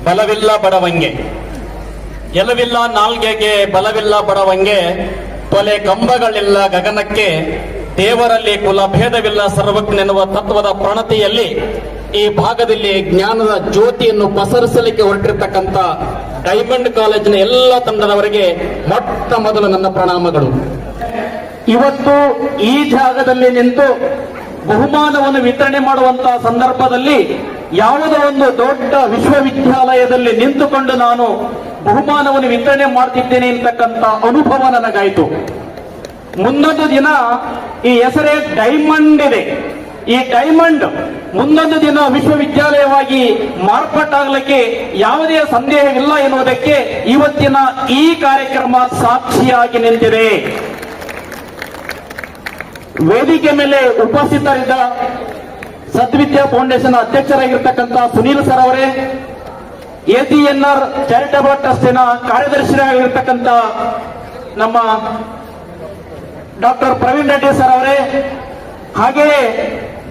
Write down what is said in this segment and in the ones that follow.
ಬಲವಿಲ್ಲ ಬಡವಂಗೆ, ಎಲವಿಲ್ಲ ನಾಲ್ಗೆಗೆ ಬಲವಿಲ್ಲ ಬಡವಂಗೆ, ತೊಲೆ ಕಂಬಗಳಿಲ್ಲ ಗಗನಕ್ಕೆ, ದೇವರಲ್ಲಿ ಕುಲಭೇದವಿಲ್ಲ ಸರ್ವಜ್ಞನೆನ್ನುವ ತತ್ವದ ಪ್ರಣತಿಯಲ್ಲಿ ಈ ಭಾಗದಲ್ಲಿ ಜ್ಞಾನದ ಜ್ಯೋತಿಯನ್ನು ಪಸರಿಸಲಿಕ್ಕೆ ಹೊರಟಿರ್ತಕ್ಕಂಥ ಡೈಮಂಡ್ ಕಾಲೇಜಿನ ಎಲ್ಲ ತಂಡದವರಿಗೆ ಮೊಟ್ಟ ಮೊದಲು ನನ್ನ ಪ್ರಣಾಮಗಳು. ಇವತ್ತು ಈ ಜಾಗದಲ್ಲಿ ನಿಂತು ಬಹುಮಾನವನ್ನು ವಿತರಣೆ ಮಾಡುವಂತಹ ಸಂದರ್ಭದಲ್ಲಿ ಯಾವುದೋ ಒಂದು ದೊಡ್ಡ ವಿಶ್ವವಿದ್ಯಾಲಯದಲ್ಲಿ ನಿಂತುಕೊಂಡು ನಾನು ಬಹುಮಾನವನ್ನು ವಿತರಣೆ ಮಾಡ್ತಿದ್ದೇನೆ ಅಂತಕ್ಕಂಥ ಅನುಭವ ನನಗಾಯಿತು. ಮುಂದೊಂದು ದಿನ ಈ ಹೆಸರೇ ಡೈಮಂಡ್ ಇದೆ. ಈ ಡೈಮಂಡ್ ಮುಂದೊಂದು ದಿನ ವಿಶ್ವವಿದ್ಯಾಲಯವಾಗಿ ಮಾರ್ಪಾಟಾಗಲಿಕ್ಕೆ ಯಾವುದೇ ಸಂದೇಹವಿಲ್ಲ ಎನ್ನುವುದಕ್ಕೆ ಇವತ್ತಿನ ಈ ಕಾರ್ಯಕ್ರಮ ಸಾಕ್ಷಿಯಾಗಿ ನಿಂತಿದೆ. ವೇದಿಕೆ ಮೇಲೆ ಉಪಸ್ಥಿತರಿದ್ದ ಸದ್ವಿದ್ಯಾ ಫೌಂಡೇಶನ್ ಅಧ್ಯಕ್ಷರಾಗಿರ್ತಕ್ಕಂಥ ಸುನೀಲ್ ಸರ್ ಅವರೇ, ಎಸಿಎನ್ಆರ್ ಚಾರಿಟಬಲ್ ಟ್ರಸ್ಟಿನ ಕಾರ್ಯದರ್ಶಿಯಾಗಿರ್ತಕ್ಕಂಥ ನಮ್ಮ ಡಾಕ್ಟರ್ ಪ್ರವೀಣ್ ರೆಡ್ಡಿ ಸರ್ ಅವರೇ, ಹಾಗೆಯೇ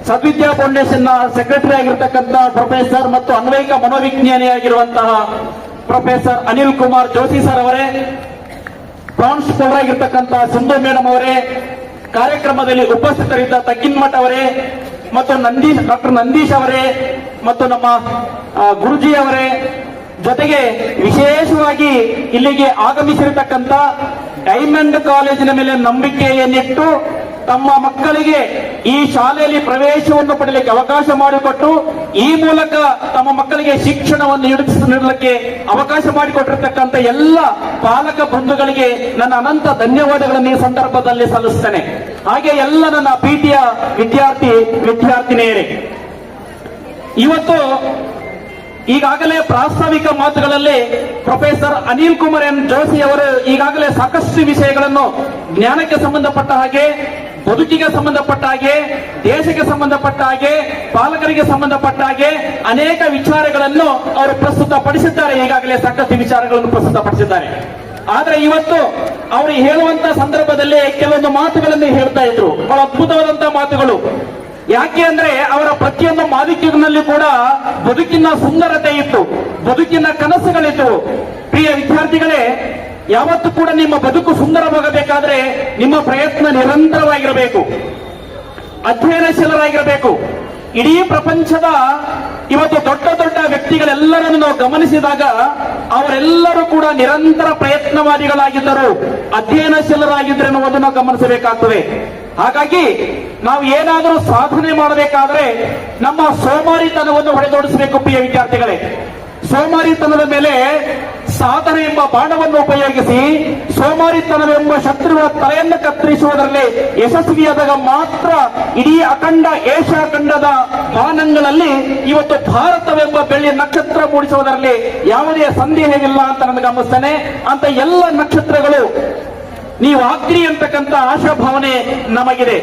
ಸದ್ವಿದ್ಯಾ ಫೌಂಡೇಶನ್ ನ ಸೆಕ್ರೆಟರಿ ಆಗಿರ್ತಕ್ಕಂಥ ಪ್ರೊಫೆಸರ್ ಮತ್ತು ಅನ್ವಯಿಕ ಮನೋವಿಜ್ಞಾನಿಯಾಗಿರುವಂತಹ ಪ್ರೊಫೆಸರ್ ಅನಿಲ್ ಕುಮಾರ್ ಜೋಶಿ ಸರ್ ಅವರೇ, ಪ್ರಾನ್ಸಿಪಲ್ ಆಗಿರ್ತಕ್ಕಂಥ ಸಿಂಧು ಮೇಡಮ್ ಅವರೇ, ಕಾರ್ಯಕ್ರಮದಲ್ಲಿ ಉಪಸ್ಥಿತರಿದ್ದ ತಗ್ಗಿನ್ಮಠ ಅವರೇ ಮತ್ತು ಡಾಕ್ಟರ್ ನಂದೀಶ್ ಅವರೇ ಮತ್ತು ನಮ್ಮ ಗುರುಜಿ ಅವರೇ, ಜೊತೆಗೆ ವಿಶೇಷವಾಗಿ ಇಲ್ಲಿಗೆ ಆಗಮಿಸಿರತಕ್ಕಂಥ ಡೈಮಂಡ್ ಕಾಲೇಜಿನ ಮೇಲೆ ನಂಬಿಕೆಯನ್ನಿಟ್ಟು ತಮ್ಮ ಮಕ್ಕಳಿಗೆ ಈ ಶಾಲೆಯಲ್ಲಿ ಪ್ರವೇಶವನ್ನು ಪಡೆಯಲಿಕ್ಕೆ ಅವಕಾಶ ಮಾಡಿಕೊಟ್ಟು ಈ ಮೂಲಕ ತಮ್ಮ ಮಕ್ಕಳಿಗೆ ಶಿಕ್ಷಣವನ್ನು ನೀಡಲಿಕ್ಕೆ ಅವಕಾಶ ಮಾಡಿಕೊಟ್ಟಿರ್ತಕ್ಕಂಥ ಎಲ್ಲ ಪಾಲಕ ಬಂಧುಗಳಿಗೆ ನನ್ನ ಅನಂತ ಧನ್ಯವಾದಗಳನ್ನು ಈ ಸಂದರ್ಭದಲ್ಲಿ ಸಲ್ಲಿಸ್ತೇನೆ. ಹಾಗೆ ಎಲ್ಲ ನನ್ನ ಪ್ರೀತಿಯ ವಿದ್ಯಾರ್ಥಿನಿಯರೇ, ಇವತ್ತು ಈಗಾಗಲೇ ಪ್ರಾಸ್ತಾವಿಕ ಮಾತುಗಳಲ್ಲಿ ಪ್ರೊಫೆಸರ್ ಅನಿಲ್ ಕುಮಾರ್ ಎನ್ ಜೋಶಿ ಅವರು ಈಗಾಗಲೇ ಸಾಕಷ್ಟು ವಿಷಯಗಳನ್ನು ಜ್ಞಾನಕ್ಕೆ ಸಂಬಂಧಪಟ್ಟ ಹಾಗೆ, ಬದುಕಿಗೆ ಸಂಬಂಧಪಟ್ಟ ಹಾಗೆ, ದೇಶಕ್ಕೆ ಸಂಬಂಧಪಟ್ಟ ಹಾಗೆ, ಪಾಲಕರಿಗೆ ಸಂಬಂಧಪಟ್ಟ ಹಾಗೆ ಅನೇಕ ವಿಚಾರಗಳನ್ನು ಅವರು ಪ್ರಸ್ತುತಪಡಿಸಿದ್ದಾರೆ. ಈಗಾಗಲೇ ಸಾಕಷ್ಟು ವಿಚಾರಗಳನ್ನು ಪ್ರಸ್ತುತಪಡಿಸಿದ್ದಾರೆ. ಆದ್ರೆ ಇವತ್ತು ಅವರು ಹೇಳುವಂತ ಸಂದರ್ಭದಲ್ಲಿ ಕೆಲವೊಂದು ಮಾತುಗಳನ್ನು ಹೇಳ್ತಾ ಇದ್ರು, ಬಹಳ ಅದ್ಭುತವಾದಂತಹ ಮಾತುಗಳು. ಯಾಕೆ ಅಂದ್ರೆ ಅವರ ಪ್ರತಿಯೊಂದು ಮಾಲಿಕೆಯಲ್ಲಿ ಕೂಡ ಬದುಕಿನ ಸುಂದರತೆ ಇತ್ತು, ಬದುಕಿನ ಕನಸುಗಳಿತ್ತು. ಪ್ರಿಯ ವಿದ್ಯಾರ್ಥಿಗಳೇ, ಯಾವತ್ತೂ ಕೂಡ ನಿಮ್ಮ ಬದುಕು ಸುಂದರವಾಗಬೇಕಾದ್ರೆ ನಿಮ್ಮ ಪ್ರಯತ್ನ ನಿರಂತರವಾಗಿರಬೇಕು, ಅಧ್ಯಯನಶೀಲರಾಗಿರಬೇಕು. ಇಡೀ ಪ್ರಪಂಚದ ಇವತ್ತು ದೊಡ್ಡ ದೊಡ್ಡ ವ್ಯಕ್ತಿಗಳೆಲ್ಲರನ್ನು ನಾವು ಗಮನಿಸಿದಾಗ ಅವರೆಲ್ಲರೂ ಕೂಡ ನಿರಂತರ ಪ್ರಯತ್ನವಾದಿಗಳಾಗಿದ್ದರು, ಅಧ್ಯಯನಶೀಲರಾಗಿದ್ದರು ಎನ್ನುವುದನ್ನು ಗಮನಿಸಬೇಕಾಗ್ತದೆ. ಹಾಗಾಗಿ ನಾವು ಏನಾದರೂ ಸಾಧನೆ ಮಾಡಬೇಕಾದ್ರೆ ನಮ್ಮ ಸೋಮಾರಿತನವನ್ನು ಹೊಡೆದೋಡಿಸಬೇಕು. ಪ್ರಿಯ ವಿದ್ಯಾರ್ಥಿಗಳೇ, ಸೋಮಾರಿತನದ ಮೇಲೆ ಸಾಧನೆ ಎಂಬ ಬಾಣವನ್ನು ಉಪಯೋಗಿಸಿ ಸೋಮಾರಿತನವೆಂಬ ಶತ್ರುವಿನ ತಲೆಯನ್ನು ಕತ್ತರಿಸುವುದರಲ್ಲಿ ಯಶಸ್ವಿಯಾದಾಗ ಮಾತ್ರ ಇಡೀ ಅಖಂಡ ಏಷ್ಯಾ ಖಂಡದ ಬಾನಗಳಲ್ಲಿ ಇವತ್ತು ಭಾರತವೆಂಬ ಬೆಳ್ಳಿ ನಕ್ಷತ್ರ ಮೂಡಿಸುವುದರಲ್ಲಿ ಯಾವುದೇ ಸಂದೇಹವಿಲ್ಲ ಅಂತ ನನಗೆ ಗಮನಿಸ್ತೇನೆ. ಅಂತ ಎಲ್ಲ ನಕ್ಷತ್ರಗಳು ನೀವು ಆಗ್ತೀರಿ ಅಂತಕ್ಕಂಥ ಆಶಾಭಾವನೆ ನಮಗಿದೆ.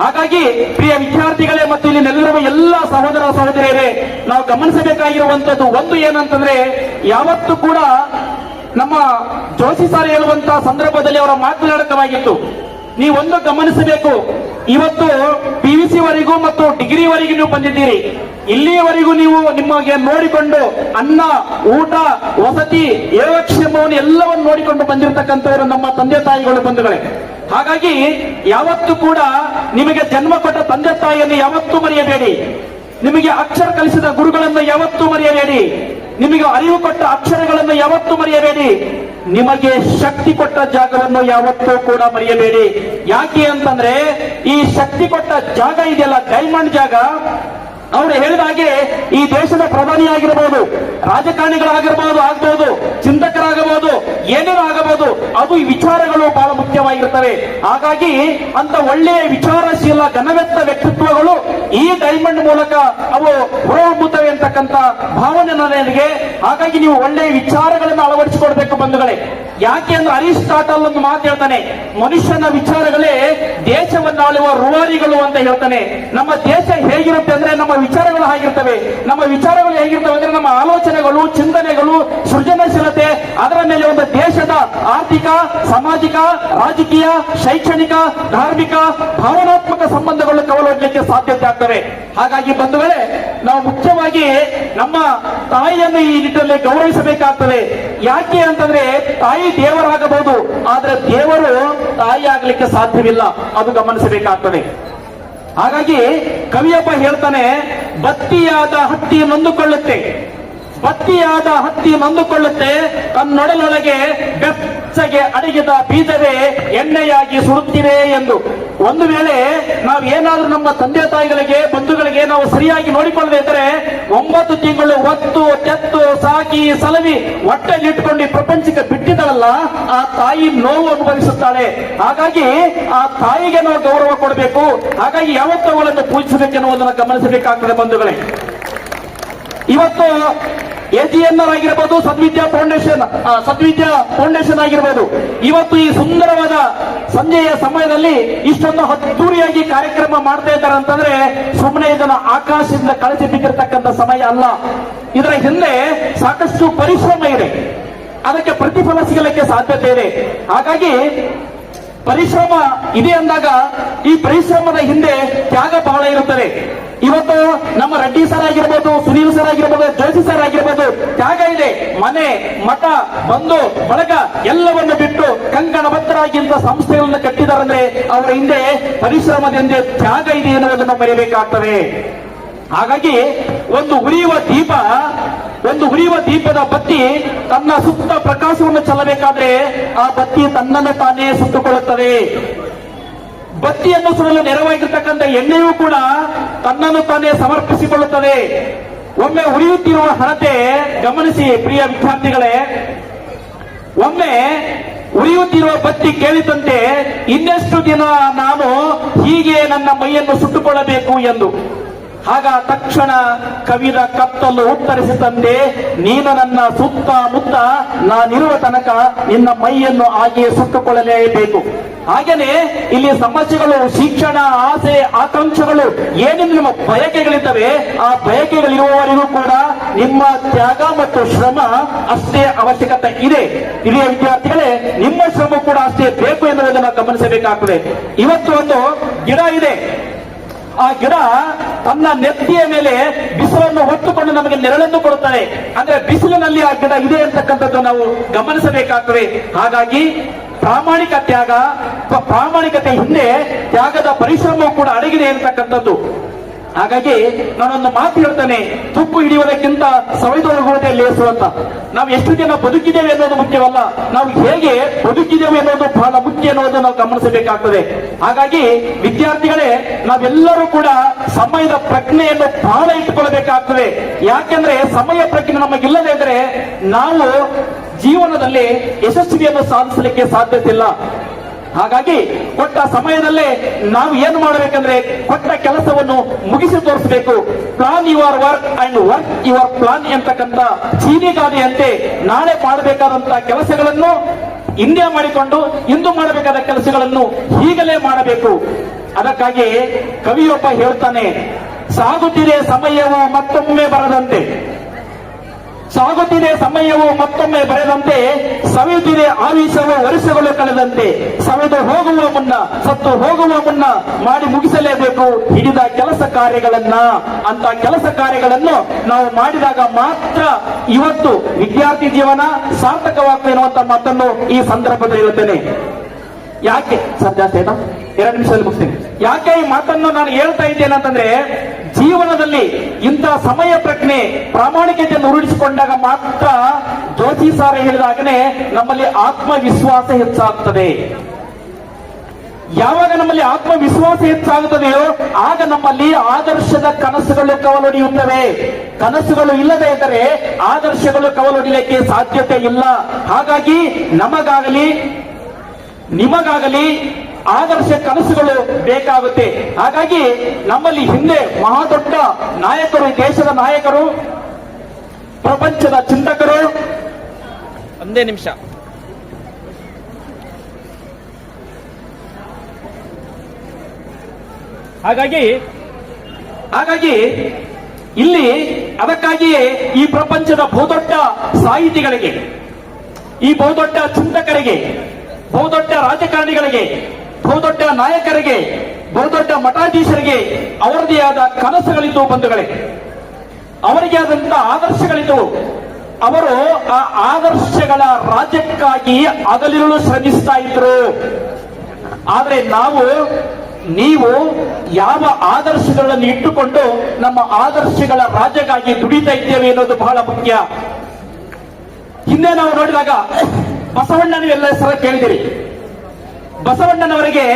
ಹಾಗಾಗಿ ಪ್ರಿಯ ವಿದ್ಯಾರ್ಥಿಗಳೇ ಮತ್ತು ಇಲ್ಲಿ ನೆಲೆದಿರುವ ಎಲ್ಲ ಸಹೋದರ ಸಹೋದರಿಯರೇ, ನಾವು ಗಮನಿಸಬೇಕಾಗಿರುವಂತದ್ದು ಒಂದು ಏನಂತಂದ್ರೆ, ಯಾವತ್ತೂ ಕೂಡ ನಮ್ಮ ಜೋಶಿ ಸರ್ ಹೇಳುವಂತಹ ಸಂದರ್ಭದಲ್ಲಿ ಅವರ ಮಾತನಾಡಕವಾಗಿತ್ತು. ನೀವೊಂದು ಗಮನಿಸಬೇಕು, ಇವತ್ತು PUC ವರೆಗೂ ಮತ್ತು ಡಿಗ್ರಿವರೆಗೂ ನೀವು ಬಂದಿದ್ದೀರಿ. ಇಲ್ಲಿಯವರೆಗೂ ನೀವು ನಿಮಗೆ ನೋಡಿಕೊಂಡು ಅನ್ನ, ಊಟ, ವಸತಿ, ಯೋಗಕ್ಷೇಮವನ್ನು ಎಲ್ಲವನ್ನು ನೋಡಿಕೊಂಡು ಬಂದಿರತಕ್ಕಂಥವರು ನಮ್ಮ ತಂದೆ ತಾಯಿಗಳು, ಬಂಧುಗಳೇ. ಹಾಗಾಗಿ ಯಾವತ್ತೂ ಕೂಡ ನಿಮಗೆ ಜನ್ಮ ಕೊಟ್ಟ ತಂದೆ ತಾಯಿಯನ್ನು ಯಾವತ್ತೂ ಮರೆಯಬೇಡಿ. ನಿಮಗೆ ಅಕ್ಷರ ಕಲಿಸಿದ ಗುರುಗಳನ್ನು ಯಾವತ್ತೂ ಮರೆಯಬೇಡಿ. ನಿಮಗೆ ಅರಿವು ಕೊಟ್ಟ ಅಕ್ಷರಗಳನ್ನು ಯಾವತ್ತೂ ಮರೆಯಬೇಡಿ. ನಿಮಗೆ ಶಕ್ತಿ ಕೊಟ್ಟ ಜಾಗವನ್ನು ಯಾವತ್ತೂ ಕೂಡ ಮರೆಯಬೇಡಿ. ಯಾಕೆ ಅಂತಂದ್ರೆ ಈ ಶಕ್ತಿ ಕೊಟ್ಟ ಜಾಗ ಇದೆಯಲ್ಲ, ಡೈಮಂಡ್ ಜಾಗ, ಅವರು ಹೇಳಿದ ಹಾಗೆ ಈ ದೇಶದ ಪ್ರಧಾನಿಯಾಗಿರಬಹುದು, ರಾಜಕಾರಣಿಗಳಾಗಿರಬಹುದು, ಆಗಬಹುದು, ಚಿಂತಕರಾಗಬಹುದು, ಏನೇನೋ ಆಗಬಹುದು, ಅದು ಈ ವಿಚಾರಗಳು ಬಹಳ ಮುಖ್ಯವಾಗಿರ್ತವೆ. ಹಾಗಾಗಿ ಅಂತ ಒಳ್ಳೆಯ ವಿಚಾರಶೀಲ ಘನವೆತ್ತ ವ್ಯಕ್ತಿತ್ವಗಳು ಈ ಡೈಮಂಡ್ ಮೂಲಕ ಅವು ಹೊರಹೊಮ್ಮುತ್ತವೆ ಅಂತಕ್ಕಂಥ ಭಾವನೆ ನನಗೆ. ಹಾಗಾಗಿ ನೀವು ಒಳ್ಳೆಯ ವಿಚಾರಗಳನ್ನು ಅಳವಡಿಸಿಕೊಡ್ಬೇಕು ಬಂಧುಗಳೇ. ಯಾಕೆ ಅಂದ್ರೆ ಅರಿಸ್ಟಾಟಲ್ ಒಂದು ಮಾತು ಹೇಳ್ತಾನೆ, ಮನುಷ್ಯನ ವಿಚಾರಗಳೇ ದೇಶವನ್ನು ಆಳುವ ರೂವಾರಿಗಳು ಅಂತ ಹೇಳ್ತಾನೆ. ನಮ್ಮ ದೇಶ ಹೇಗಿರುತ್ತೆ ಅಂದ್ರೆ ನಮ್ಮ ವಿಚಾರಗಳು ಹಾಗಿರ್ತವೆ. ನಮ್ಮ ವಿಚಾರಗಳು ಹೇಗಿರ್ತವೆ ಅಂದ್ರೆ ನಮ್ಮ ಆಲೋಚನೆಗಳು, ಚಿಂತನೆಗಳು, ಸೃಜನಶೀಲತೆ, ಅದರ ಮೇಲೆ ಒಂದು ದೇಶದ ಆರ್ಥಿಕ, ಸಾಮಾಜಿಕ, ರಾಜಕೀಯ, ಶೈಕ್ಷಣಿಕ, ಧಾರ್ಮಿಕ, ಭಾವನಾತ್ಮಕ ಸಂಬಂಧಗಳು ಕವಲೊಡ್ಲಿಕ್ಕೆ ಸಾಧ್ಯತೆ ಆಗ್ತವೆ. ಹಾಗಾಗಿ ಬಂಧುಗಳೇ, ನಾವು ಮುಖ್ಯವಾಗಿ ಹಾಗಾಗಿ ನಮ್ಮ ತಾಯಿಯನ್ನು ಈ ನಿಟ್ಟಿನಲ್ಲಿ ಗೌರವಿಸಬೇಕಾಗ್ತದೆ. ಯಾಕೆ ಅಂತಂದ್ರೆ ತಾಯಿ ದೇವರಾಗಬಹುದು, ಆದ್ರೆ ದೇವರು ತಾಯಿ ಆಗ್ಲಿಕ್ಕೆ ಸಾಧ್ಯವಿಲ್ಲ, ಅದು ಗಮನಿಸಬೇಕಾಗ್ತದೆ. ಹಾಗಾಗಿ ಕವಿಯೊಬ್ಬ ಹೇಳ್ತಾನೆ, ಬತ್ತಿಯಾದ ಹತ್ತಿ ನೊಂದುಕೊಳ್ಳುತ್ತೆ, ಬತ್ತಿಯಾದ ಹತ್ತಿ ನೊಂದುಕೊಳ್ಳುತ್ತೆ, ತನ್ನೊಡಲೊಳಗೆ ಬೆಚ್ಚಗೆ ಅಡಗಿದ ಬೀಜವೇ ಎಣ್ಣೆಯಾಗಿ ಸುಡುತ್ತಿದೆ ಎಂದು. ಒಂದು ವೇಳೆ ನಾವು ಏನಾದ್ರೂ ನಮ್ಮ ತಂದೆ ತಾಯಿಗಳಿಗೆ, ಬಂಧುಗಳಿಗೆ ನಾವು ಸರಿಯಾಗಿ ನೋಡಿಕೊಳ್ಳದೆ ಇದ್ದರೆ 9 ತಿಂಗಳು ಒತ್ತು ತೆತ್ತು ಸಾಕಿ ಸಲವಿ ಹೊಟ್ಟೆಲಿಟ್ಕೊಂಡು ಪ್ರಪಂಚಕ್ಕೆ ಬಿಟ್ಟಿದ್ದಾಳಲ್ಲ, ಆ ತಾಯಿ ನೋವು ಅನುಭವಿಸುತ್ತಾಳೆ. ಹಾಗಾಗಿ ಆ ತಾಯಿಗೆ ನಾವು ಗೌರವ ಕೊಡಬೇಕು. ಹಾಗಾಗಿ ಯಾವತ್ತೂ ಅವಳನ್ನು ಪೂಜಿಸಬೇಕೆನ್ನುವುದನ್ನು ಗಮನಿಸಬೇಕಾಗ್ತದೆ ಬಂಧುಗಳೇ. ಇವತ್ತು AGNR ಆಗಿರಬಹುದು, ಸದ್ವಿದ್ಯಾ ಫೌಂಡೇಶನ್ ಆಗಿರಬಹುದು, ಇವತ್ತು ಈ ಸುಂದರವಾದ ಸಂಜೆಯ ಸಮಯದಲ್ಲಿ ಇಷ್ಟೊಂದು ಅದ್ದೂರಿಯಾಗಿ ಕಾರ್ಯಕ್ರಮ ಮಾಡ್ತಾ ಇದ್ದಾರೆ ಅಂತಂದ್ರೆ ಸುಮ್ಮನೆ ಇದನ್ನು ಆಕಾಶದಿಂದ ಕಳಿಸಿ ಬಿದ್ದಿರತಕ್ಕಂಥ ಸಮಯ ಅಲ್ಲ. ಇದರ ಹಿಂದೆ ಸಾಕಷ್ಟು ಪರಿಶ್ರಮ ಇದೆ, ಅದಕ್ಕೆ ಪ್ರತಿಫಲ ಸಿಗಲಿಕ್ಕೆ ಸಾಧ್ಯತೆ ಇದೆ. ಹಾಗಾಗಿ ಪರಿಶ್ರಮ ಇದೆ ಅಂದಾಗ ಈ ಪರಿಶ್ರಮದ ಹಿಂದೆ ತ್ಯಾಗ ಬಹಳ ಇರುತ್ತದೆ. ಇವತ್ತು ನಮ್ಮ ರೆಡ್ಡಿ ಸರ್ ಆಗಿರ್ಬೋದು, ಸುನೀಲ್ ಸರ್ ಆಗಿರ್ಬೋದು, ಜೋಶಿ ಸರ್ ಆಗಿರ್ಬೋದು, ತ್ಯಾಗ ಇದೆ. ಮನೆ ಮಠ ಬಂಧು ಬಳಗ ಎಲ್ಲವನ್ನು ಬಿಟ್ಟು ಕಂಕಣಬದ್ಧರಾಗಿಂತ ಸಂಸ್ಥೆಗಳನ್ನು ಕಟ್ಟಿದಾರಂದ್ರೆ ಅವರ ಹಿಂದೆ ಪರಿಶ್ರಮದ ಹಿಂದೆ ತ್ಯಾಗ ಇದೆ ಎನ್ನುವುದನ್ನು ಮರೆಯಬೇಕಾಗ್ತದೆ. ಹಾಗಾಗಿ ಒಂದು ಉರಿಯುವ ದೀಪದ ಬತ್ತಿ ತನ್ನ ಸುತ್ತ ಪ್ರಕಾಶವನ್ನು ಚೆಲ್ಲಬೇಕಾದ್ರೆ ಆ ಬತ್ತಿ ತನ್ನನ್ನು ತಾನೇ ಸುಟ್ಟುಕೊಳ್ಳುತ್ತದೆ. ಬತ್ತಿಯನ್ನು ಸುಡಲು ನೆರವಾಗಿರ್ತಕ್ಕಂಥ ಎಣ್ಣೆಯೂ ಕೂಡ ತನ್ನನ್ನು ತಾನೇ ಸಮರ್ಪಿಸಿಕೊಳ್ಳುತ್ತದೆ. ಒಮ್ಮೆ ಉರಿಯುತ್ತಿರುವ ಹಣತೆ ಗಮನಿಸಿ ಪ್ರಿಯ ವಿದ್ಯಾರ್ಥಿಗಳೇ, ಒಮ್ಮೆ ಉರಿಯುತ್ತಿರುವ ಬತ್ತಿ ಕೇಳಿದಂತೆ ಇನ್ನೆಷ್ಟು ದಿನ ನಾನು ಹೀಗೆ ನನ್ನ ಮೈಯನ್ನು ಸುಟ್ಟುಕೊಳ್ಳಬೇಕು ಎಂದು. ಆಗ ತಕ್ಷಣ ಕವಿದ ಕತ್ತಲು ಉತ್ತರಿಸಿದಂತೆ, ನೀನು ನನ್ನ ಸುತ್ತಮುತ್ತ ನಾನಿರುವ ತನಕ ನಿನ್ನ ಮೈಯನ್ನು ಹಾಗೆಯೇ ಸುಟ್ಟುಕೊಳ್ಳಲೇಬೇಕು. ಹಾಗೇನೆ ಇಲ್ಲಿ ಸಮಸ್ಯೆಗಳು, ಶಿಕ್ಷಣ, ಆಸೆ, ಆಕಾಂಕ್ಷೆಗಳು, ಏನೇನು ನಿಮ್ಮ ಬಯಕೆಗಳಿದ್ದಾವೆ, ಆ ಬಯಕೆಗಳಿರುವವರೆಗೂ ಕೂಡ ನಿಮ್ಮ ತ್ಯಾಗ ಮತ್ತು ಶ್ರಮ ಅಷ್ಟೇ ಅವಶ್ಯಕತೆ ಇದೆ. ಹಿರಿಯ ವಿದ್ಯಾರ್ಥಿಗಳೇ, ನಿಮ್ಮ ಶ್ರಮ ಕೂಡ ಅಷ್ಟೇ ಬೇಕು ಎನ್ನುವುದನ್ನು ಗಮನಿಸಬೇಕಾಗ್ತದೆ. ಇವತ್ತು ಒಂದು ಗಿಡ ಇದೆ, ಆ ಗಿಡ ತನ್ನ ನೆತ್ತಿಯ ಮೇಲೆ ಬಿಸಿಲನ್ನು ಹೊತ್ತುಕೊಂಡು ನಮಗೆ ನೆರಳನ್ನು ಕೊಡುತ್ತದೆ. ಅಂದ್ರೆ ಬಿಸಿಲಿನಲ್ಲಿ ಆ ಗಿಡ ಇದೆ ಅಂತಕ್ಕಂಥದ್ದು ನಾವು ಗಮನಿಸಬೇಕಾಗ್ತದೆ. ಹಾಗಾಗಿ ಪ್ರಾಮಾಣಿಕ ತ್ಯಾಗ, ಪ್ರಾಮಾಣಿಕತೆ ಹಿಂದೆ ತ್ಯಾಗದ ಪರಿಶ್ರಮವೂ ಕೂಡ ಅಡಗಿದೆ ಅಂತಕ್ಕಂಥದ್ದು. ಹಾಗಾಗಿ ನಾನೊಂದು ಮಾತು ಹೇಳ್ತೇನೆ, ತುಪ್ಪು ಹಿಡಿಯುವುದಕ್ಕಿಂತ ಸವಿದೊಳಗುವುದೇ ಲೇಸು ಅಂತ. ನಾವು ಎಷ್ಟು ದಿನ ಬದುಕಿದ್ದೇವೆ ಅನ್ನೋದು ಮುಖ್ಯವಲ್ಲ, ನಾವು ಹೇಗೆ ಬದುಕಿದ್ದೇವೆ ಅನ್ನೋದು ಬಹಳ ಮುಖ್ಯ ಅನ್ನೋದು ನಾವು ಗಮನಿಸಬೇಕಾಗ್ತದೆ. ಹಾಗಾಗಿ ವಿದ್ಯಾರ್ಥಿಗಳೇ, ನಾವೆಲ್ಲರೂ ಕೂಡ ಸಮಯದ ಪ್ರಜ್ಞೆಯನ್ನು ಬಹಳ ಇಟ್ಟುಕೊಳ್ಳಬೇಕಾಗ್ತದೆ. ಯಾಕೆಂದ್ರೆ ಸಮಯ ಪ್ರಜ್ಞೆ ನಮಗಿಲ್ಲದೆ ಇದ್ರೆ ನಾವು ಜೀವನದಲ್ಲಿ ಯಶಸ್ವಿಯನ್ನು ಸಾಧಿಸಲಿಕ್ಕೆ ಸಾಧ್ಯತೆ ಇಲ್ಲ. ಹಾಗಾಗಿ ಕೊಟ್ಟ ಸಮಯದಲ್ಲೇ ನಾವು ಏನು ಮಾಡಬೇಕಂದ್ರೆ ಕೊಟ್ಟ ಕೆಲಸವನ್ನು ಮುಗಿಸಿ ತೋರಿಸಬೇಕು. Plan your work and work your plan ಎಂತಕ್ಕಂಥ ಚೀನಿಗಾದೆಯಂತೆ ನಾಳೆ ಮಾಡಬೇಕಾದಂತಹ ಕೆಲಸಗಳನ್ನು ಇಂದೇ ಮಾಡಿಕೊಂಡು ಇಂದು ಮಾಡಬೇಕಾದ ಕೆಲಸಗಳನ್ನು ಈಗಲೇ ಮಾಡಬೇಕು. ಅದಕ್ಕಾಗಿ ಕವಿಯೊಬ್ಬ ಹೇಳ್ತಾನೆ, ಸಾಗುತ್ತಿದೆ ಸಮಯವು ಮತ್ತೊಮ್ಮೆ ಬರದಂತೆ, ಸಾಗುತ್ತಿದೆ ಸಮಯವು ಮತ್ತೊಮ್ಮೆ ಬರೆದಂತೆ, ಸವಿಯುತ್ತಿದೆ ಆವೇಶವು ವರ್ಷಗಳು ಕಳೆದಂತೆ, ಸವೆದು ಹೋಗುವ ಮುನ್ನ ಸತ್ತು ಹೋಗುವ ಮುನ್ನ ಮಾಡಿ ಮುಗಿಸಲೇಬೇಕು ಹಿಡಿದ ಕೆಲಸ ಕಾರ್ಯಗಳನ್ನ. ಅಂತ ಕೆಲಸ ಕಾರ್ಯಗಳನ್ನು ನಾವು ಮಾಡಿದಾಗ ಮಾತ್ರ ಇವತ್ತು ವಿದ್ಯಾರ್ಥಿ ಜೀವನ ಸಾರ್ಥಕವಾಗ್ತದೆ ಎನ್ನುವಂತ ಮಾತನ್ನು ಈ ಸಂದರ್ಭದಲ್ಲಿ ಹೇಳುತ್ತೇನೆ. ಯಾಕೆ ಸರ್ ಜಾಸ್ತಿ ಆಯ್ತಾ, 2 ನಿಮಿಷದಲ್ಲಿ ಮುಗಿಸ್ತೀನಿ. ಯಾಕೆ ಈ ಮಾತನ್ನು ನಾನು ಹೇಳ್ತಾ ಇದ್ದೇನೆ ಅಂತಂದ್ರೆ, ಜೀವನದಲ್ಲಿ ಇಂಥ ಸಮಯ ಪ್ರಜ್ಞೆ, ಪ್ರಾಮಾಣಿಕತೆಯನ್ನು ರೂಢಿಸಿಕೊಂಡಾಗ ಮಾತ್ರ ಜೋಶಿ ಸಾರ್ ಹೇಳಿದಾಗನೇ ನಮ್ಮಲ್ಲಿ ಆತ್ಮವಿಶ್ವಾಸ ಹೆಚ್ಚಾಗ್ತದೆ. ಯಾವಾಗ ನಮ್ಮಲ್ಲಿ ಆತ್ಮವಿಶ್ವಾಸ ಹೆಚ್ಚಾಗುತ್ತದೆಯೋ ಆಗ ನಮ್ಮಲ್ಲಿ ಆದರ್ಶದ ಕನಸುಗಳು ಕವಲೊಡೆಯುತ್ತವೆ. ಕನಸುಗಳು ಇಲ್ಲದೆ ಇದ್ದರೆ ಆದರ್ಶಗಳು ಕವಲೊಡೆಯಲಿಕ್ಕೆ ಸಾಧ್ಯತೆ ಇಲ್ಲ. ಹಾಗಾಗಿ ನಮಗಾಗಲಿ ನಿಮಗಾಗಲಿ ಆದರ್ಶ ಕನಸುಗಳು ಬೇಕಾಗುತ್ತೆ. ಹಾಗಾಗಿ ನಮ್ಮಲ್ಲಿ ಹಿಂದೆ ಮಹಾದೊಡ್ಡ ನಾಯಕರು, ದೇಶದ ನಾಯಕರು, ಪ್ರಪಂಚದ ಚಿಂತಕರು, ಒಂದೇ ನಿಮಿಷ, ಹಾಗಾಗಿ ಇಲ್ಲಿ ಅದಕ್ಕಾಗಿಯೇ ಈ ಪ್ರಪಂಚದ ಬಹುದೊಡ್ಡ ಸಾಹಿತಿಗಳಿಗೆ, ಈ ಬಹುದೊಡ್ಡ ಚಿಂತಕರಿಗೆ, ಬಹುದೊಡ್ಡ ರಾಜಕಾರಣಿಗಳಿಗೆ, ಬಹುದೊಡ್ಡ ನಾಯಕರಿಗೆ, ಬಹುದೊಡ್ಡ ಮಠಾಧೀಶರಿಗೆ ಅವರದೇ ಆದ ಕನಸುಗಳಿದ್ದು ಬಂಧುಗಳೇ. ಅವರಿಗೆ ಆದಂತ ಆದರ್ಶಗಳಿದ್ದವು. ಅವರು ಆ ಆದರ್ಶಗಳ ರಾಜ್ಯಕ್ಕಾಗಿ ಹಗಲಿರುಳು ಶ್ರಮಿಸ್ತಾ ಇದ್ರು. ಆದ್ರೆ ನೀವು ಯಾವ ಆದರ್ಶಗಳನ್ನು ಇಟ್ಟುಕೊಂಡು ನಮ್ಮ ಆದರ್ಶಗಳ ರಾಜ್ಯಕ್ಕಾಗಿ ದುಡಿತಾ ಇದ್ದೇವೆ ಅನ್ನೋದು ಬಹಳ ಮುಖ್ಯ. ಹಿಂದೆ ನಾವು ನೋಡಿದಾಗ ಬಸವಣ್ಣನೆಲ್ಲ ಸಲ ಕೇಳಿದಿರಿ. ಬಸವಣ್ಣನವರಿಗೆ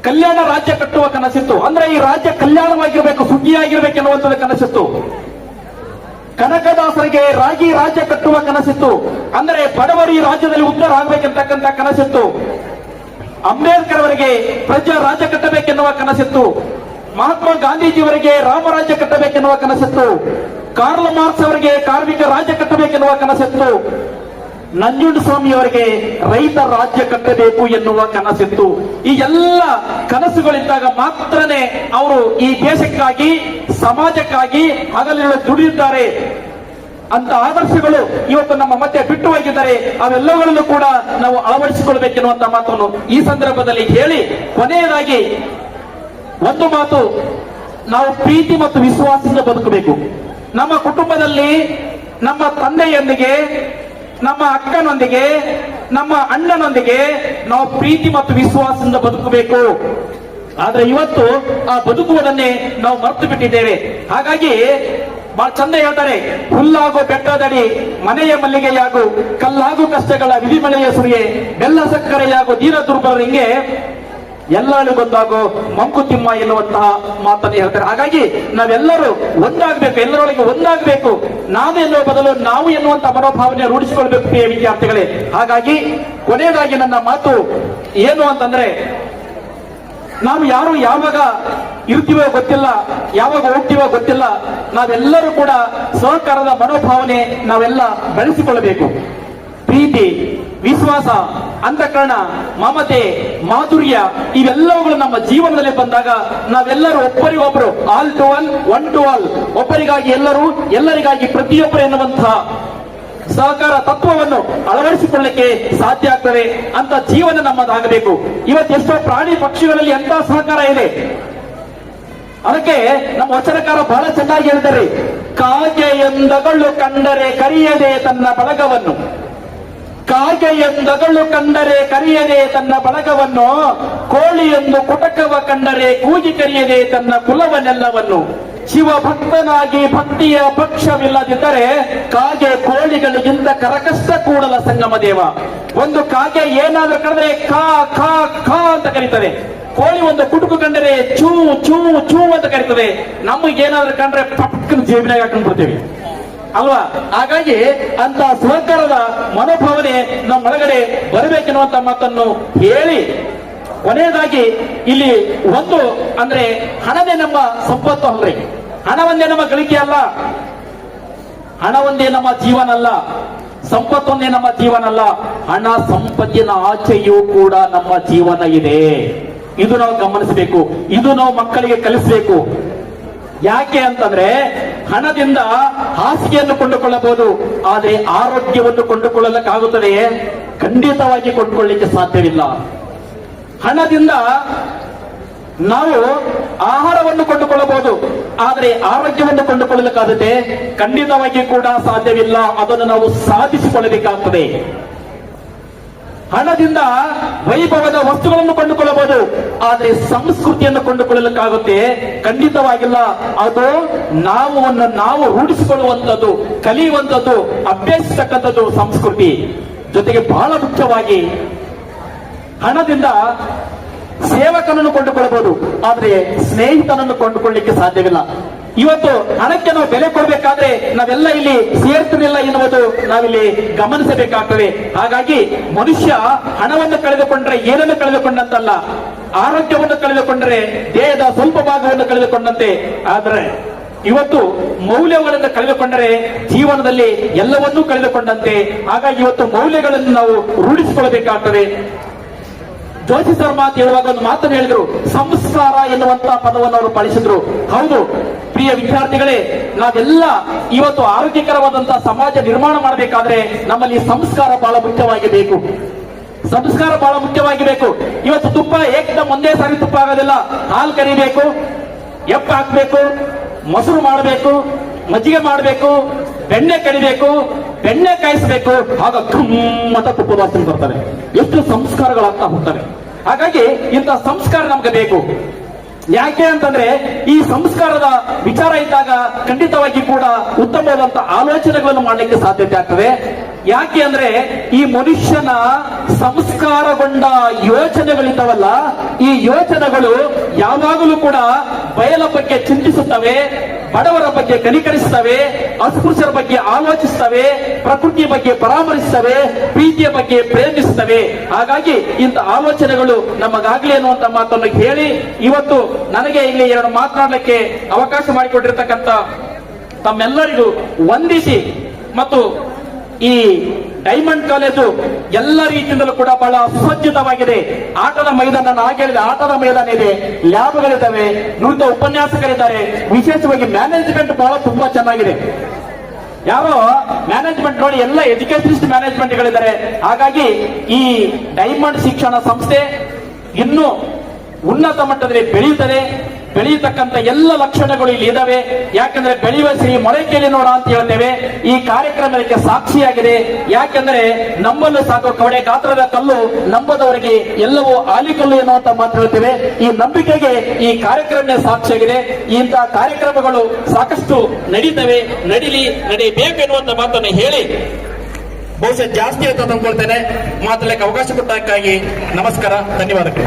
ಕಲ್ಯಾಣ ರಾಜ್ಯ ಕಟ್ಟುವ ಕನಸಿತ್ತು. ಅಂದ್ರೆ ಈ ರಾಜ್ಯ ಕಲ್ಯಾಣವಾಗಿರ್ಬೇಕು, ಸುಗ್ಗಿಯಾಗಿರ್ಬೇಕು ಎನ್ನುವಂಥದ್ದು ಕನಸಿತ್ತು. ಕನಕದಾಸರಿಗೆ ರಾಗಿ ರಾಜ್ಯ ಕಟ್ಟುವ ಕನಸಿತ್ತು. ಅಂದ್ರೆ ಬಡವರು ಈ ರಾಜ್ಯದಲ್ಲಿ ಉದ್ಧಾರ ಆಗ್ಬೇಕಂತಕ್ಕಂಥ ಕನಸಿತ್ತು. ಅಂಬೇಡ್ಕರ್ ಅವರಿಗೆ ಪ್ರಜಾ ರಾಜ್ಯ ಕಟ್ಟಬೇಕೆನ್ನುವ ಕನಸಿತ್ತು. ಮಹಾತ್ಮ ಗಾಂಧೀಜಿಯವರಿಗೆ ರಾಮರಾಜ್ಯ ಕಟ್ಟಬೇಕೆನ್ನುವ ಕನಸಿತ್ತು. ಕಾರ್ಲ್ ಮಾರ್ಕ್ಸ್ ಅವರಿಗೆ ಕಾರ್ಮಿಕ ರಾಜ್ಯ ಕಟ್ಟಬೇಕೆನ್ನುವ ಕನಸಿತ್ತು. ನಂಜುಂಡಸ್ವಾಮಿ ಅವರಿಗೆ ರೈತ ರಾಜ್ಯ ಕಟ್ಟಬೇಕು ಎನ್ನುವ ಕನಸಿತ್ತು. ಈ ಎಲ್ಲ ಕನಸುಗಳಿದ್ದಾಗ ಮಾತ್ರನೇ ಅವರು ಈ ದೇಶಕ್ಕಾಗಿ ಸಮಾಜಕ್ಕಾಗಿ ಹಗಲಿರುಳು ದುಡಿಯುತ್ತಾರೆ ಅಂತ ಆದರ್ಶಗಳು ಇವತ್ತು ನಮ್ಮ ಮಧ್ಯೆ ಬಿಟ್ಟು ಹೋಗಿದ್ದಾರೆ. ಅವೆಲ್ಲಗಳಲ್ಲೂ ಕೂಡ ನಾವು ಅಳವಡಿಸಿಕೊಳ್ಬೇಕೆನ್ನುವಂತ ಮಾತನ್ನು ಈ ಸಂದರ್ಭದಲ್ಲಿ ಹೇಳಿ, ಕೊನೆಯದಾಗಿ ಒಂದು ಮಾತು, ನಾವು ಪ್ರೀತಿ ಮತ್ತು ವಿಶ್ವಾಸದಿಂದ ಬದುಕಬೇಕು. ನಮ್ಮ ಕುಟುಂಬದಲ್ಲಿ ನಮ್ಮ ತಂದೆಯೊಂದಿಗೆ, ನಮ್ಮ ಅಕ್ಕನೊಂದಿಗೆ, ನಮ್ಮ ಅಣ್ಣನೊಂದಿಗೆ ನಾವು ಪ್ರೀತಿ ಮತ್ತು ವಿಶ್ವಾಸದಿಂದ ಬದುಕಬೇಕು. ಆದ್ರೆ ಇವತ್ತು ಆ ಬದುಕುವುದನ್ನೇ ನಾವು ಮರೆತು ಬಿಟ್ಟಿದ್ದೇವೆ. ಹಾಗಾಗಿ ಬಹಳ ಚಂದ ಹೇಳ್ತಾರೆ, ಹುಲ್ಲಾಗೋ ಬೆಟ್ಟದಡಿ ಮನೆಯ ಮಲ್ಲಿಗೆಯಾಗು, ಕಲ್ಲಾಗು ಕಷ್ಟಗಳ ವಿಧಿಮಳೆಯ ಸುರಿಯೆ, ಬೆಲ್ಲ ಸಕ್ಕರೆಯಾಗು ದೀನ ದುರ್ಬಲರಿಂಗೆ ಎಲ್ಲಾಳು ಬಂದಾಗೋ ಮಂಕುತಿಮ್ಮ ಎನ್ನುವಂತಹ ಮಾತನ್ನು ಹೇಳ್ತಾರೆ. ಹಾಗಾಗಿ ನಾವೆಲ್ಲರೂ ಒಂದಾಗಬೇಕು, ಎಲ್ಲರೊಳಗೆ ಒಂದಾಗಬೇಕು. ನಾನು ಎನ್ನುವ ಬದಲು ನಾವು ಎನ್ನುವಂತಹ ಮನೋಭಾವನೆ ರೂಢಿಸಿಕೊಳ್ಬೇಕು ಪ್ರಿಯ ವಿದ್ಯಾರ್ಥಿಗಳೇ. ಹಾಗಾಗಿ ಕೊನೆಯದಾಗಿ ನನ್ನ ಮಾತು ಏನು ಅಂತಂದ್ರೆ, ನಾವು ಯಾರು ಯಾವಾಗ ಇರ್ತೀವೋ ಗೊತ್ತಿಲ್ಲ, ಯಾವಾಗ ಹೋಗ್ತೀವೋ ಗೊತ್ತಿಲ್ಲ. ನಾವೆಲ್ಲರೂ ಕೂಡ ಸಹಕಾರದ ಮನೋಭಾವನೆ ನಾವೆಲ್ಲ ಬೆಳೆಸಿಕೊಳ್ಳಬೇಕು. ಪ್ರೀತಿ, ವಿಶ್ವಾಸ, ಅಂತಃಕರಣ, ಮಮತೆ, ಮಾಧುರ್ಯ ಇವೆಲ್ಲವುಗಳು ನಮ್ಮ ಜೀವನದಲ್ಲಿ ಬಂದಾಗ ನಾವೆಲ್ಲರೂ ಒಬ್ಬರಿಗೊಬ್ಬರು all to one, one to all, ಒಬ್ಬರಿಗಾಗಿ ಎಲ್ಲರೂ, ಎಲ್ಲರಿಗಾಗಿ ಪ್ರತಿಯೊಬ್ಬರು ಎನ್ನುವಂತಹ ಸಹಕಾರ ತತ್ವವನ್ನು ಅಳವಡಿಸಿಕೊಳ್ಳಲಿಕ್ಕೆ ಸಾಧ್ಯ ಆಗ್ತದೆ. ಅಂತ ಜೀವನ ನಮ್ಮದಾಗಬೇಕು. ಇವತ್ತೆಷ್ಟೋ ಪ್ರಾಣಿ ಪಕ್ಷಿಗಳಲ್ಲಿ ಎಂತ ಸಹಕಾರ ಇದೆ. ಅದಕ್ಕೆ ನಮ್ಮ ವಚನಕಾರ ಬಹಳ ಚೆನ್ನಾಗಿ ಹೇಳ್ತಾರೆ, ಕಾಗೆಯೊಂದಗಳು ಕಂಡರೆ ಕರಿಯದೆ ತನ್ನ ಬಳಗವನ್ನು, ಕಾಗೆಯೊಂದಗಳು ಕಂಡರೆ ಕರಿಯದೆ ತನ್ನ ಬಳಗವನ್ನು, ಕೋಳಿಯೊಂದು ಕುಟಕವ ಕಂಡರೆ ಕೂಗಿ ಕರಿಯದೆ ತನ್ನ ಕುಲವನ್ನೆಲ್ಲವನ್ನು. ಶಿವ ಭಕ್ತನಾಗಿ ಭಕ್ತಿಯ ಪಕ್ಷವಿಲ್ಲದಿದ್ದರೆ ಕಾಗೆ ಕೋಳಿಗಳಿಗಿಂತ ಕರಕಷ್ಟ ಕೂಡಲ ಸಂಗಮ ದೇವ. ಒಂದು ಕಾಗೆ ಏನಾದ್ರೂ ಕಂಡ್ರೆ ಖಾ ಖಾ ಖಾ ಅಂತ ಕರೀತದೆ. ಕೋಳಿ ಒಂದು ಕುಟುಕು ಕಂಡರೆ ಚೂ ಚೂ ಚೂ ಅಂತ ಕರೀತದೆ. ನಮಗೇನಾದ್ರೂ ಕಂಡ್ರೆ ಪಕ್ಕನ ಜೇಬಿನಾಗ ಹಾಕೊಂಡು ಬಿಡ್ತೇವೆ ಅಲ್ವಾ? ಹಾಗಾಗಿ ಅಂತ ಸಹಕಾರದ ಮನೋಭಾವನೆ ನಮ್ಮ ಒಳಗಡೆ ಬರಬೇಕೆನ್ನುವಂತ ಮಾತನ್ನು ಹೇಳಿ, ಕೊನೆಯದಾಗಿ ಇಲ್ಲಿ ಒಂದು ಅಂದ್ರೆ ಹಣವೇ ನಮ್ಮ ಸಂಪತ್ತು ಅಲ್ರಿ. ಹಣ ಒಂದೇ ನಮ್ಮ ಗಳಿಕೆ ಅಲ್ಲ, ಹಣ ಒಂದೇ ನಮ್ಮ ಜೀವನ ಅಲ್ಲ, ಸಂಪತ್ತೊಂದೇ ನಮ್ಮ ಜೀವನ ಅಲ್ಲ. ಹಣ ಸಂಪತ್ತಿನ ಆಚೆಯೂ ಕೂಡ ನಮ್ಮ ಜೀವನ ಇದೆ. ಇದು ನಾವು ಗಮನಿಸಬೇಕು, ಇದು ನಾವು ಮಕ್ಕಳಿಗೆ ಕಲಿಸಬೇಕು. ಯಾಕೆ ಅಂತಂದ್ರೆ ಹಣದಿಂದ ಹಾಸಿಗೆಯನ್ನು ಕೊಂಡುಕೊಳ್ಳಬಹುದು, ಆದರೆ ಆರೋಗ್ಯವನ್ನು ಕೊಂಡುಕೊಳ್ಳಲಿಕ್ಕಾಗುತ್ತದೆಯೇ? ಖಂಡಿತವಾಗಿ ಕೊಂಡುಕೊಳ್ಳಲಿಕ್ಕೆ ಸಾಧ್ಯವಿಲ್ಲ. ಹಣದಿಂದ ನಾವು ಆಹಾರವನ್ನು ಕೊಂಡುಕೊಳ್ಳಬಹುದು, ಆದರೆ ಆರೋಗ್ಯವನ್ನು ಕೊಂಡುಕೊಳ್ಳಲಿಕ್ಕಾಗುತ್ತೆ? ಖಂಡಿತವಾಗಿ ಕೂಡ ಸಾಧ್ಯವಿಲ್ಲ. ಅದನ್ನು ನಾವು ಸಾಧಿಸಿಕೊಳ್ಳಬೇಕಾಗ್ತದೆ. ಹಣದಿಂದ ವೈಭವದ ವಸ್ತುಗಳನ್ನು ಕೊಂಡುಕೊಳ್ಳಬಹುದು, ಆದರೆ ಸಂಸ್ಕೃತಿಯನ್ನು ಕೊಂಡುಕೊಳ್ಳಲಿಕ್ಕಾಗುತ್ತೆ? ಖಂಡಿತವಾಗಿಲ್ಲ. ಅದು ನಾವು ರೂಢಿಸಿಕೊಳ್ಳುವಂಥದ್ದು, ಕಲಿಯುವಂಥದ್ದು, ಅಭ್ಯಸಿಸತಕ್ಕಂಥದ್ದು ಸಂಸ್ಕೃತಿ. ಜೊತೆಗೆ ಬಹಳ ಮುಖ್ಯವಾಗಿ ಹಣದಿಂದ ಸೇವಕನನ್ನು ಕೊಂಡುಕೊಳ್ಳಬಹುದು, ಆದರೆ ಸ್ನೇಹಿತನನ್ನು ಕೊಂಡುಕೊಳ್ಳಲಿಕ್ಕೆ ಸಾಧ್ಯವಿಲ್ಲ. ಇವತ್ತು ಹಣಕ್ಕೆ ನಾವು ಬೆಲೆ ಕೊಡಬೇಕಾದ್ರೆ ನಾವೆಲ್ಲ ಇಲ್ಲಿ ಸೇರ್ತಿರಲಿಲ್ಲ ಎನ್ನುವುದು ನಾವಿಲ್ಲಿ ಗಮನಿಸಬೇಕಾಗ್ತದೆ. ಹಾಗಾಗಿ ಮನುಷ್ಯ ಹಣವನ್ನು ಕಳೆದುಕೊಂಡ್ರೆ ಏನನ್ನು ಕಳೆದುಕೊಂಡಂತಲ್ಲ, ಆರೋಗ್ಯವನ್ನು ಕಳೆದುಕೊಂಡ್ರೆ ದೇಹದ ಸ್ವಲ್ಪ ಭಾಗವನ್ನು ಕಳೆದುಕೊಂಡಂತೆ. ಆದರೆ ಇವತ್ತು ಮೌಲ್ಯಗಳನ್ನು ಕಳೆದುಕೊಂಡರೆ ಜೀವನದಲ್ಲಿ ಎಲ್ಲವನ್ನೂ ಕಳೆದುಕೊಂಡಂತೆ. ಹಾಗಾಗಿ ಇವತ್ತು ಮೌಲ್ಯಗಳನ್ನು ನಾವು ರೂಢಿಸಿಕೊಳ್ಳಬೇಕಾಗ್ತದೆ. ಜೋಶಿ ಸರ್ ಮಾತು ಹೇಳುವಾಗ ಒಂದು ಮಾತನ್ನು ಹೇಳಿದ್ರು, ಸಂಸ್ಕಾರ ಎನ್ನುವಂತಹ ಪದವನ್ನು ಅವರು ಬಳಸಿದ್ರು. ಹೌದು ಪ್ರಿಯ ವಿದ್ಯಾರ್ಥಿಗಳೇ, ನಾವೆಲ್ಲ ಇವತ್ತು ಆರೋಗ್ಯಕರವಾದಂತಹ ಸಮಾಜ ನಿರ್ಮಾಣ ಮಾಡಬೇಕಾದ್ರೆ ನಮ್ಮಲ್ಲಿ ಸಂಸ್ಕಾರ ಬಹಳ ಮುಖ್ಯವಾಗಿ ಬೇಕು. ಸಂಸ್ಕಾರ ಬಹಳ ಮುಖ್ಯವಾಗಿ ಬೇಕು. ಇವತ್ತು ತುಪ್ಪ ಏಕದಮ್ ಒಂದೇ ಸಾರಿ ತುಪ್ಪ ಆಗೋದಿಲ್ಲ. ಹಾಲು ಕರಿಬೇಕು, ಎಪ್ಪ ಹಾಕ್ಬೇಕು, ಮೊಸರು ಮಾಡಬೇಕು, ಮಜ್ಜಿಗೆ ಮಾಡಬೇಕು, ಬೆಣ್ಣೆ ಕಡಿಬೇಕು, ಬೆಣ್ಣೆ ಕಾಯಿಸಬೇಕು, ಆಗ ಅಂತ ತುಪ್ಪದ ವಾಸನೆ ಬರ್ತವೆ. ಎಷ್ಟು ಸಂಸ್ಕಾರಗಳಾಗ್ತಾ ಹೋಗ್ತವೆ. ಹಾಗಾಗಿ ಇಂಥ ಸಂಸ್ಕಾರ ನಮ್ಗೆ ಬೇಕು. ಯಾಕೆ ಅಂತಂದ್ರೆ ಈ ಸಂಸ್ಕಾರದ ವಿಚಾರ ಇದ್ದಾಗ ಖಂಡಿತವಾಗಿ ಕೂಡ ಉತ್ತಮವಾದಂತ ಆಲೋಚನೆಗಳನ್ನು ಮಾಡಲಿಕ್ಕೆ ಸಾಧ್ಯತೆ ಆಗ್ತದೆ. ಯಾಕೆ ಅಂದ್ರೆ ಈ ಮನುಷ್ಯನ ಸಂಸ್ಕಾರಗೊಂಡ ಯೋಚನೆಗಳಿದ್ದಾವಲ್ಲ, ಈ ಯೋಚನೆಗಳು ಯಾವಾಗಲೂ ಕೂಡ ಬಯಲ ಬಗ್ಗೆ ಚಿಂತಿಸುತ್ತವೆ, ಬಡವರ ಬಗ್ಗೆ ಕನಿಕರಿಸ್ತವೆ, ಅಸ್ಪೃಶ್ಯರ ಬಗ್ಗೆ ಆಲೋಚಿಸ್ತವೆ, ಪ್ರಕೃತಿಯ ಬಗ್ಗೆ ಪರಾಮರಿಸ್ತವೆ, ಪ್ರೀತಿಯ ಬಗ್ಗೆ ಪ್ರೇಮಿಸ್ತವೆ. ಹಾಗಾಗಿ ಇಂಥ ಆಲೋಚನೆಗಳು ನಮಗಾಗ್ಲಿ ಅನ್ನುವಂತ ಮಾತನ್ನು ಹೇಳಿ, ಇವತ್ತು ನನಗೆ ಇಲ್ಲಿ ಎರಡು ಮಾತನಾಡಲಿಕ್ಕೆ ಅವಕಾಶ ಮಾಡಿಕೊಟ್ಟಿರ್ತಕ್ಕಂಥ ತಮ್ಮೆಲ್ಲರಿಗೂ ವಂದಿಸಿ, ಮತ್ತು ಈ ಡೈಮಂಡ್ ಕಾಲೇಜು ಎಲ್ಲ ರೀತಿಯಿಂದಲೂ ಕೂಡ ಬಹಳ ಸುಸಜ್ಜಿತವಾಗಿದೆ. ಆಟದ ಮೈದಾನ, ನಾನು ಹೇಳಿದ ಆಟದ ಮೈದಾನ ಇದೆ, ಲ್ಯಾಬ್ಗಳಿದ್ದಾವೆ, ನುರಿತ ಉಪನ್ಯಾಸಕರಿದ್ದಾರೆ, ವಿಶೇಷವಾಗಿ ಮ್ಯಾನೇಜ್ಮೆಂಟ್ ಬಹಳ ತುಂಬಾ ಚೆನ್ನಾಗಿದೆ. ಯಾರೋ ಮ್ಯಾನೇಜ್ಮೆಂಟ್ ನೋಡಿ, ಎಲ್ಲ ಎಜುಕೇಷನಿಸ್ಟ್ ಮ್ಯಾನೇಜ್ಮೆಂಟ್ಗಳಿದ್ದಾರೆ. ಹಾಗಾಗಿ ಈ ಡೈಮಂಡ್ ಶಿಕ್ಷಣ ಸಂಸ್ಥೆ ಇನ್ನೂ ಉನ್ನತ ಮಟ್ಟದಲ್ಲಿ ಬೆಳೆಯತಕ್ಕಂಥ ಎಲ್ಲ ಲಕ್ಷಣಗಳು ಇಲ್ಲಿ ಇದಾವೆ. ಯಾಕಂದ್ರೆ ಬೆಳೆಯುವ ಸಿರಿ ಮೊಳಕೆಯಲ್ಲಿ ನೋಡ ಅಂತ ಹೇಳ್ತೇವೆ. ಈ ಕಾರ್ಯಕ್ರಮಕ್ಕೆ ಸಾಕ್ಷಿಯಾಗಿದೆ. ಯಾಕಂದ್ರೆ ನಂಬಲು ಸಾಕು ಕವಡೆ ಗಾತ್ರದ ಕಲ್ಲು, ನಂಬದವರಿಗೆ ಎಲ್ಲವೂ ಆಲಿಕಲ್ಲು ಎನ್ನುವಂತ ಮಾತು ಹೇಳ್ತೇವೆ. ಈ ನಂಬಿಕೆಗೆ ಈ ಕಾರ್ಯಕ್ರಮ ಸಾಕ್ಷಿಯಾಗಿದೆ. ಇಂತಹ ಕಾರ್ಯಕ್ರಮಗಳು ಸಾಕಷ್ಟು ನಡೀಬೇಕು ಎನ್ನುವಂತ ಮಾತನ್ನು ಹೇಳಿ, ಬಹುಶಃ ಜಾಸ್ತಿ ಆಯ್ತು ಅಂದ್ಕೊಳ್ತೇನೆ. ಮಾತಾಡಲಿಕ್ಕೆ ಅವಕಾಶ ಕೊಟ್ಟಕ್ಕಾಗಿ ನಮಸ್ಕಾರ, ಧನ್ಯವಾದಗಳು.